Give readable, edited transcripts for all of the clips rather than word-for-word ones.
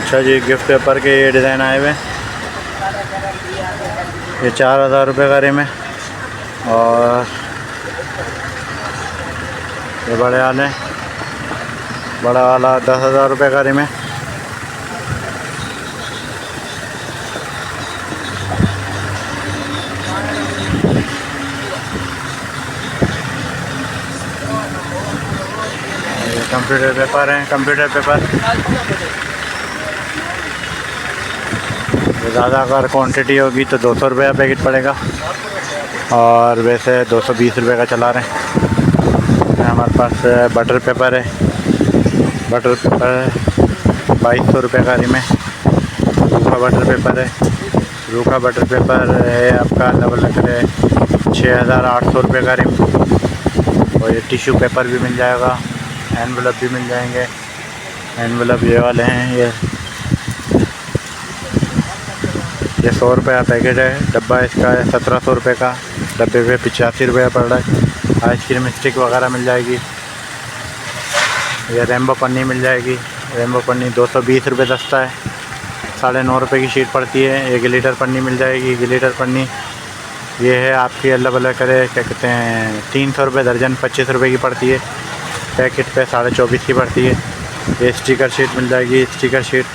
अच्छा जी, gift paper के ये डिज़ाइन आए हुए हैं। ये 4000 रुपये का रिम है। और ये बड़े वाले, बड़ा वाला 10,000 रुपये का रिम है। ये कंप्यूटर पेपर हैं, कंप्यूटर पेपर ज़्यादा अगर क्वांटिटी होगी तो 200 रुपये का पैकेट पड़ेगा, और वैसे 220 रुपये का चला रहे हैं। हमारे पास बटर पेपर है, बटर पेपर 2200 रुपये का रिम है। रूखा बटर पेपर है, रूखा बटर पेपर है आपका अलग है 6800 रुपये का रिम। और ये टिश्यू पेपर भी मिल जाएगा, एनवेलप भी मिल जाएंगे। एनवेलप ये वाले हैं, ये 100 रुपये का पैकेट है। डब्बा इसका है 1700 रुपये का, डब्बे पे 85 रुपये पड़ रहा है। आइसक्रीम स्टिक वगैरह मिल जाएगी। ये रेम्बो पन्नी मिल जाएगी, रेम्बो पन्नी 220 रुपये दस्ता है, 9.5 रुपये की शीट पड़ती है। ये ग्लिटर पन्नी मिल जाएगी, ग्लिटर पन्नी ये है आपकी अल्लाह भला करे, क्या कहते हैं 300 रुपये दर्जन, 25 रुपये की पड़ती है। पैकेट पे 24.5 की पड़ती है। ये स्टिकर शीट मिल जाएगी, स्टिकर शीट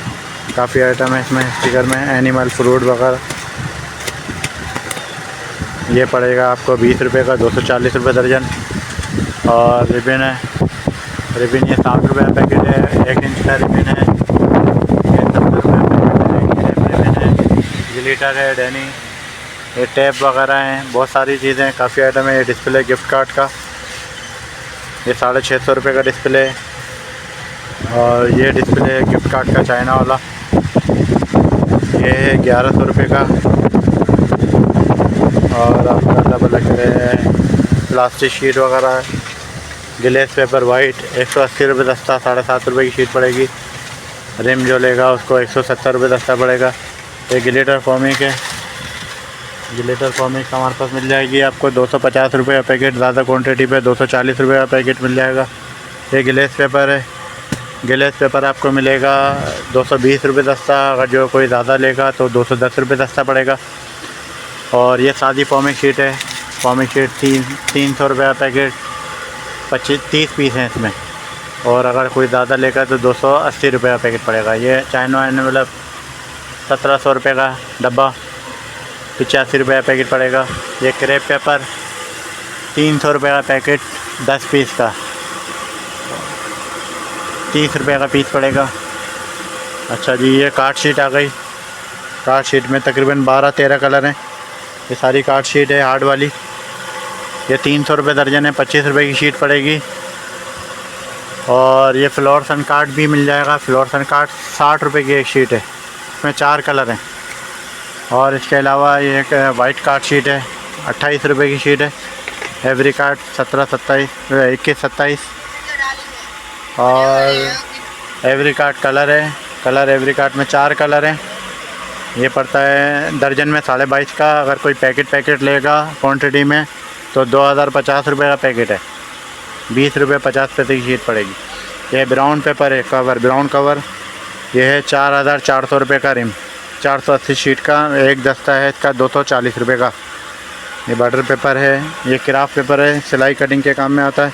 काफ़ी आइटम है इसमें स्टिकर में, एनिमल फ्रूट वगैरह। ये पड़ेगा आपको 20 रुपये का, 240 रुपये दर्जन। और रिबिन है, रिबिन ये 60 रुपये का पैकेट है, 1 इंच का रिबिन है। ये 70 रुपये का रिबिन है। ग्लिटर है, डैनी, ये टेप वगैरह हैं, बहुत सारी चीज़ें हैं, काफ़ी आइटम है। ये डिस्प्ले गिफ्ट कार्ड का, ये 650 रुपये का डिस्प्ले। और ये डिस्प्ले गिफ्ट कार्ड का चाइना वाला, ये है 1100 रुपये का। और आपका डबल प्लास्टिक शीट वगैरह, ग्लेस पेपर वाइट 180 रुपये दस्ता, 7.5 रुपये की शीट पड़ेगी। रिम जो लेगा उसको 170 रुपये दस्ता पड़ेगा। ये ग्लिटर फॉर्मिक है, ग्लिटर फॉर्मिक हमारे पास मिल जाएगी आपको 250 रुपये का पैकेट, ज़्यादा क्वांटिटी पे 240 रुपये का पैकेट मिल जाएगा। ये ग्लेस पेपर है, ग्लेस पेपर आपको मिलेगा 220 रुपये दस्ता, अगर जो कोई ज़्यादा लेगा तो 210 रुपये दस्ता पड़ेगा। और ये सादी फॉर्मिक शीट है, फॉर्मिक शीट 300 रुपये का पैकेट, 30 पीस हैं इसमें। और अगर कोई ज़्यादा लेगा तो 280 रुपये का पैकेट पड़ेगा। ये चाइना एनवेलप 1700 रुपये का डब्बा, 85 रुपये का पैकेट पड़ेगा। ये क्रेप पेपर 300 रुपये का पैकेट, 10 पीस का 30 रुपये का पीस पड़ेगा। अच्छा जी, ये कार्ड शीट आ गई। कार्ड शीट में तकरीबन 12-13 कलर हैं। ये सारी कार्ड शीट है हार्ड वाली, ये 300 रुपये दर्जन है, 25 रुपये की शीट पड़ेगी। और ये फ्लोरेसेंट कार्ड भी मिल जाएगा, फ्लोरेसेंट कार्ड 60 रुपये की एक शीट है, इसमें 4 कलर हैं। और इसके अलावा ये एक वाइट कार्ड शीट है, 28 रुपये की शीट है। Every card 21-27। और एवरी कार्ड कलर है, कलर एवरी कार्ड में 4 कलर हैं। ये पड़ता है दर्जन में 22.5 का। अगर कोई पैकेट लेगा क्वांटिटी में तो 2050 रुपये का पैकेट है, 20 रुपये 50 पैसे की शीट पड़ेगी। ये ब्राउन पेपर है, कवर ब्राउन कवर, ये है 4400 रुपये का रिम, 480 शीट का एक दस्ता है इसका, 240 रुपये का। ये बटर पेपर है, ये क्राफ्ट पेपर है, सिलाई कटिंग के काम में आता है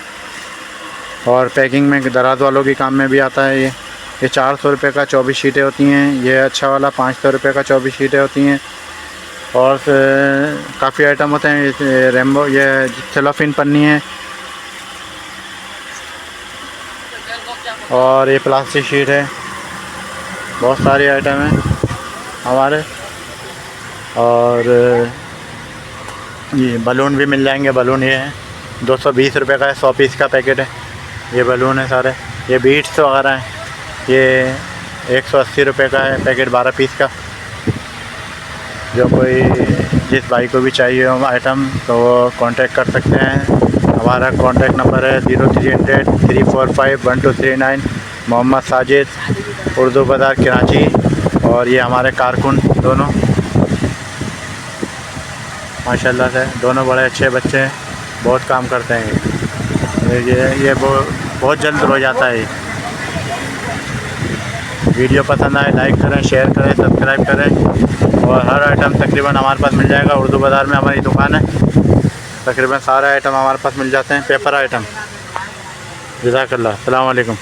और पैकिंग में दराज वालों के काम में भी आता है। ये 400 रुपये का 24 शीटें होती हैं। ये अच्छा वाला 500 रुपये का 24 शीटें होती हैं। और काफ़ी आइटम होते हैं। ये रेम्बो, ये सेलोफिन पन्नी है। और ये प्लास्टिक शीट है, बहुत सारी आइटम है हमारे। और ये बलून भी मिल जाएंगे, बलून ये है 220 रुपये का है, 100 पीस का पैकेट है। ये बलून है सारे। ये बीट्स वगैरह हैं, ये 180 रुपये का है पैकेट, 12 पीस का। जो कोई जिस भाई को भी चाहिए हो आइटम तो वो कांटेक्ट कर सकते हैं। हमारा कांटेक्ट नंबर है 0300 345 1239। मोहम्मद साजिद, उर्दू बाज़ार कराची। और ये हमारे कारकुन दोनों माशाल्लाह से, दोनों बड़े अच्छे बच्चे हैं, बहुत काम करते हैं। ये बहुत जल्द हो जाता है। वीडियो पसंद आए लाइक करें, शेयर करें, सब्सक्राइब करें। और हर आइटम तकरीबन हमारे पास मिल जाएगा। उर्दू बाज़ार में हमारी दुकान है, तकरीबन सारे आइटम हमारे पास मिल जाते हैं, पेपर आइटम। जज़ाकल्लाह, अस्सलाम वालेकुम।